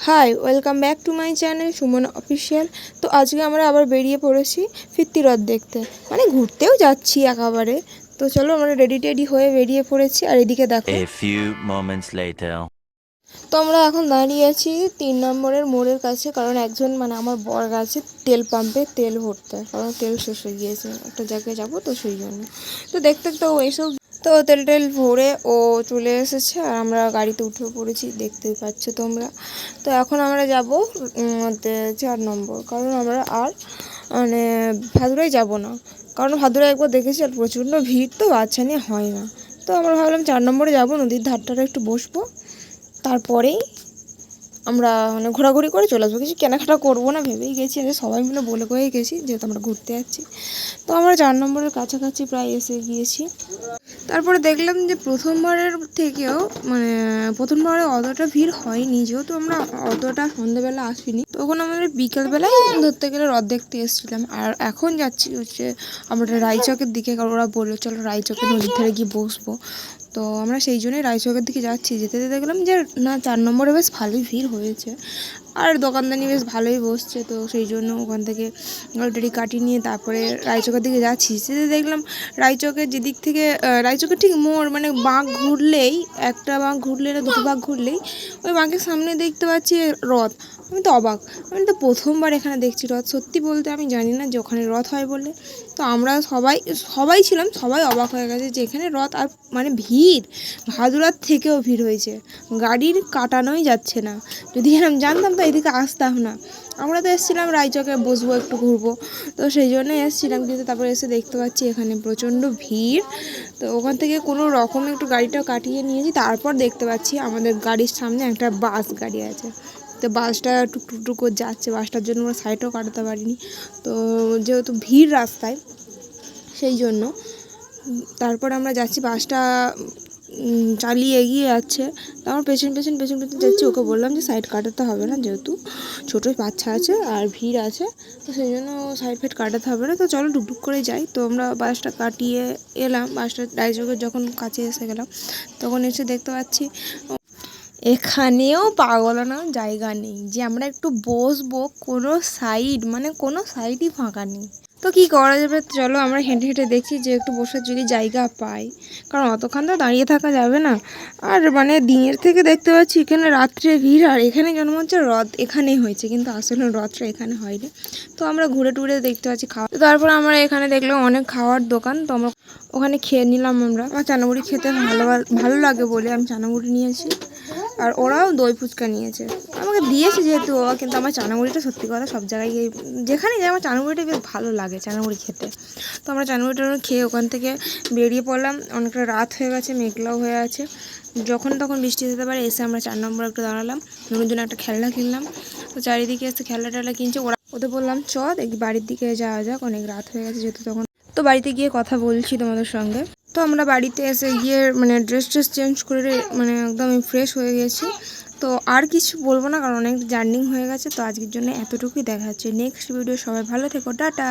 High, welcome back to my channel Suman official. তো আজকে আমরা আবার বেরিয়ে পড়েছি ফিরতি রথ দেখতে, মানে ঘুরতেও যাচ্ছি একেবারে। তো চলো আমরা রেডি টেডি হয়ে বেরিয়ে পড়েছি। আর এদিকে দেখো, তো আমরা এখন দাঁড়িয়ে আছি 3 নম্বরের মোড়ের কাছে, কারণ একজন মানে আমার বর গেছে তেল পাম্পে তেল ভরতে, কারণ তেল শেষ হয়ে গিয়েছে, একটা জায়গায় যাবো তো সেই জন্য। তো দেখতে তো এসব তো তেল টেল ভরে ও চলে এসেছে আর আমরা গাড়িতে উঠে পড়েছি, দেখতেই পাচ্ছ তোমরা। তো এখন আমরা যাব 4 নম্বর, কারণ আমরা আর মানে ভাদুরাই যাব না, কারণ ভাদুরাই একবার দেখেছি আর প্রচণ্ড ভিড়, তো বাচ্চা নিয়ে হয় না। তো আমরা ভাবলাম 4 নম্বরে যাব, নদীর ধারটারে একটু বসবো, তারপরেই আমরা মানে ঘোরাঘুরি করে চলে আসবো, কিছু কেনাকাটা করবো না ভেবেই গেছি। আর সবাই মিলে বলে কয়েই গেছি যেহেতু আমরা ঘুরতে যাচ্ছি। তো আমরা 4 নম্বরের কাছাকাছি প্রায় এসে গিয়েছি। তারপরে দেখলাম যে প্রথমবারের থেকেও মানে প্রথমবারে অতটা ভিড় হয়নি, যেহেতু আমরা অতটা সন্ধ্যেবেলা আসিনি, তখন আমাদের বিকেলবেলায় ধরতে গেলে রথ দেখতে এসেছিলাম। আর এখন যাচ্ছি হচ্ছে আমরা রায়চকের দিকে, কারণ ওরা বললো চলো রায়চকের নদীর ধারে গিয়ে বসবো। তো আমরা সেই জন্যই রায়চকের দিকে যাচ্ছি। যেতে যেতে দেখলাম যে না, 4 নম্বরে বেশ ভালোই ভিড় হয়েছে আর দোকানদানি বেশ ভালোই বসছে। তো সেই জন্য ওখান থেকে অলরেডি কাটিয়ে নিয়ে তারপরে রায়চকের দিকে যাচ্ছি। সেটা দেখলাম রায়চকের যেদিক থেকে রায়চকের ঠিক মোড় মানে বাঁক ঘুরলেই, একটা বাঁক ঘুরলে না দুটো বাঁক ঘুরলেই ওই বাঁকের সামনে দেখতে পাচ্ছি রথ। আমি তো অবাক, আমি তো প্রথমবার এখানে দেখছি রথ। সত্যি বলতে আমি জানি না যে ওখানে রথ হয় বলে। তো আমরা সবাই ছিলাম, সবাই অবাক হয়ে গেছে যে এখানে রথ। আর মানে ভিড় ভাদুরার থেকেও ভিড় হয়েছে, গাড়ির কাটানোই যাচ্ছে না। যদি এরকম জানতাম তো এদিকে আসতাম না। আমরা তো এসেছিলাম রায়চকে বসবো, একটু ঘুরবো, তো সেই জন্যই এসেছিলাম। কিন্তু তারপরে এসে দেখতে পাচ্ছি এখানে প্রচণ্ড ভিড়। তো ওখান থেকে কোনো রকমে একটু গাড়িটা কাটিয়ে নিয়েছি, তারপর দেখতে পাচ্ছি আমাদের গাড়ির সামনে একটা বাস গাড়ি আছে। তো বাসটা টুকটুক করে যাচ্ছে, বাসটার জন্য আমরা সাইডও কাটাতে পারিনি। তো যেহেতু ভিড় রাস্তায় সেই জন্য তারপর আমরা যাচ্ছি, বাসটা চালিয়ে এগিয়ে যাচ্ছে। আমার পেছন যাচ্ছি, ওকে বললাম যে সাইড কাটাতে হবে না, যেহেতু ছোটো বাচ্চা আছে আর ভিড় আছে, তো সেই জন্য সাইড ফাইড কাটাতে হবে না। তো চলো টুকটুক করে যাই। তো আমরা বাসটা কাটিয়ে এলাম, বাসটা রায়চকের যখন কাছে এসে গেলাম তখন এসে দেখতে পাচ্ছি এখানেও পাগলানোর জায়গা নেই, যে আমরা একটু বসবো, কোনো সাইড মানে কোনো সাইডই ফাঁকা নেই। তো কী করা যাবে, চলো আমরা হেঁটে হেঁটে দেখছি যে একটু বসার যদি জায়গা পাই, কারণ অতক্ষণ তো দাঁড়িয়ে থাকা যাবে না। আর মানে দিনের থেকে দেখতে পাচ্ছি এখানে রাত্রে ভিড়, আর এখানে জন্ম হচ্ছে রথ এখানেই হয়েছে, কিন্তু আসলে রথটা এখানে হয়নি। তো আমরা ঘুরে টুরে দেখতে পাচ্ছি খাওয়া। তারপর আমরা এখানে দেখলাম অনেক খাওয়ার দোকান, তো আমরা ওখানে খেয়ে নিলাম। আমার চানামুড়ি খেতে ভালো লাগে বলে আমি চানামুড়ি নিয়েছি, আর ওরাও দই ফুচকা নিয়েছে, আমাকে দিয়েছে যেহেতু ওরা। কিন্তু আমার চানামুড়িটা সত্যি কথা সব জায়গায় যেখানে যাই আমার চানামুড়িটা বেশ ভালো লাগে চানামুড়ি খেতে। তো আমরা চানামুড়িটা খেয়ে ওখান থেকে বেরিয়ে পড়লাম। অনেকটা রাত হয়ে গেছে, মেঘলাও হয়ে আছে, যখন তখন বৃষ্টি যেতে পারে। এসে আমরা 4 নম্বর একটু দাঁড়ালাম, ওর জন্য একটা খেলনা কিনলাম। তো চারিদিকে এসে খেলনা টেলনা কিনছে ওদের বললাম চ দেখি বাড়ির দিকে যাওয়া যাক, অনেক রাত হয়ে গেছে যেহেতু তখন। তো বাড়িতে গিয়ে কথা বলছি তোমাদের সঙ্গে। তো আমরা বাড়িতে এসে গিয়ে মানে ড্রেস চেঞ্জ করে মানে একদম ফ্রেশ হয়ে গেছি। তো আর কিছু বলবো না, কারণ অনেক জার্নি হয়ে গেছে। তো আজকের জন্য এতটুকুই, দেখা হচ্ছে নেক্সট ভিডিও। সবাই ভালো থেকো, টাটা।